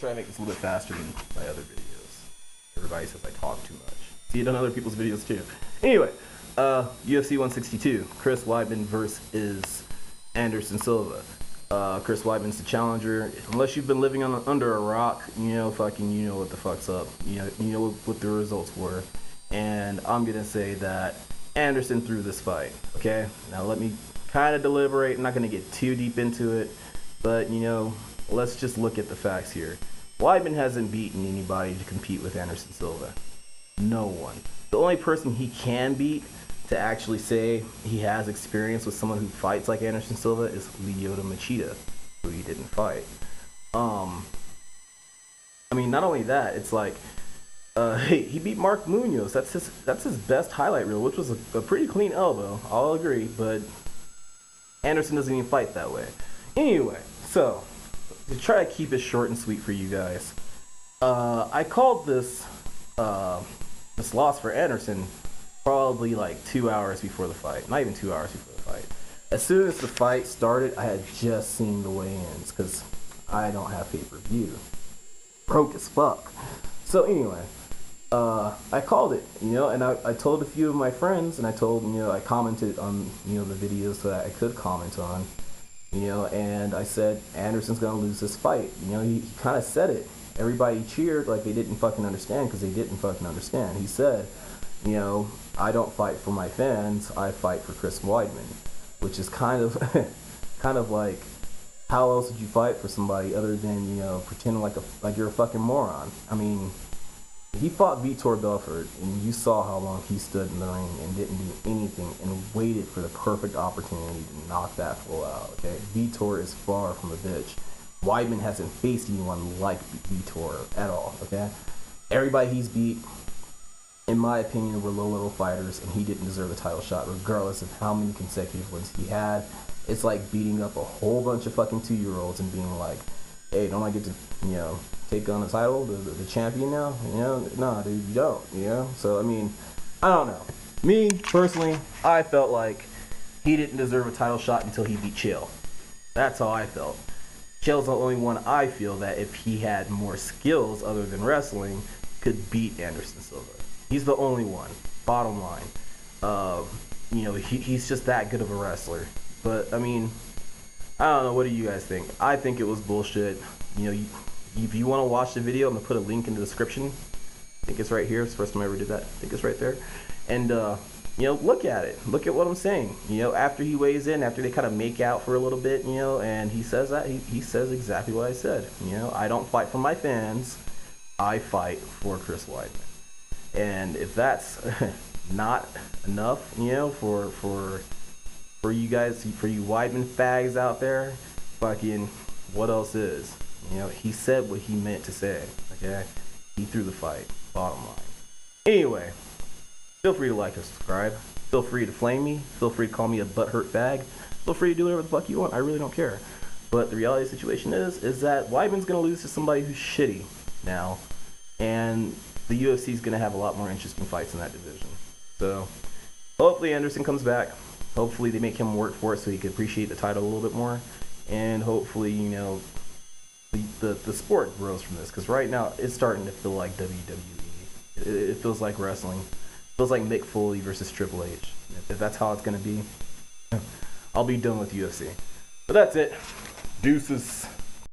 try to make this a little bit faster than my other videos. Everybody says I talk too much. See it on other people's videos too. Anyway, UFC 162, Chris Weidman versus Anderson Silva. Chris Weidman's the challenger. Unless you've been living under a rock, you know what the fuck's up. You know what the results were. And I'm gonna say that Anderson threw this fight. Okay, now let me kind of deliberate. I'm not gonna get too deep into it, but let's just look at the facts here. Weidman hasn't beaten anybody to compete with Anderson Silva. No one. The only person he can beat to actually say he has experience with someone who fights like Anderson Silva is Lyoto Machida, who he didn't fight. I mean, not only that, it's like he beat Mark Munoz. That's his best highlight reel, which was a pretty clean elbow. I'll agree, but Anderson doesn't even fight that way. Anyway, so to try to keep it short and sweet for you guys, I called this loss for Anderson probably like 2 hours before the fight. Not even 2 hours before the fight. As soon as the fight started, I had just seen the weigh-ins because I don't have pay-per-view. Broke as fuck. So anyway, I called it, and I told a few of my friends, and I told, I commented on, the videos that I could comment on, and I said, Anderson's gonna lose this fight. He kind of said it. Everybody cheered like they didn't fucking understand because they didn't fucking understand. He said, I don't fight for my fans, I fight for Chris Weidman, which is kind of, kind of like, how else would you fight for somebody other than, pretending like you're a fucking moron? I mean, he fought Vitor Belfort, and you saw how long he stood in the ring and didn't do anything and waited for the perfect opportunity to knock that fool out, okay? Vitor is far from a bitch. Weidman hasn't faced anyone like Vitor at all, okay? Everybody he's beat, in my opinion, were low-level fighters, and he didn't deserve a title shot regardless of how many consecutive wins he had. It's like beating up a whole bunch of fucking 2-year-olds and being like, hey, don't I get to, take on the title, the champion now? Nah, dude, you don't, So, I mean, I don't know. Me, personally, I felt like he didn't deserve a title shot until he beat Chael. That's how I felt. Chael's the only one I feel that if he had more skills other than wrestling, could beat Anderson Silva. He's the only one, bottom line. He's just that good of a wrestler. But, I mean, I don't know, what do you guys think? I think it was bullshit. If you want to watch the video, I'm going to put a link in the description. I think it's right here. It's the first time I ever did that. I think it's right there. And, look at it. Look at what I'm saying. After he weighs in, after they kind of make out for a little bit, and he says that, he says exactly what I said. I don't fight for my fans. I fight for Chris Weidman. And if that's not enough, for you guys, for you Weidman fags out there, fucking, what else is? He said what he meant to say, okay? He threw the fight, bottom line. Anyway, feel free to like and subscribe. Feel free to flame me. Feel free to call me a butthurt fag. Feel free to do whatever the fuck you want. I really don't care. But the reality of the situation is that Weidman's going to lose to somebody who's shitty now. And the UFC is going to have a lot more interesting fights in that division. So, hopefully Anderson comes back. Hopefully they make him work for it so he can appreciate the title a little bit more. And hopefully, the sport grows from this. Because right now, it's starting to feel like WWE. It feels like wrestling. It feels like Mick Foley versus Triple H. If that's how it's going to be, I'll be done with UFC. But that's it. Deuces.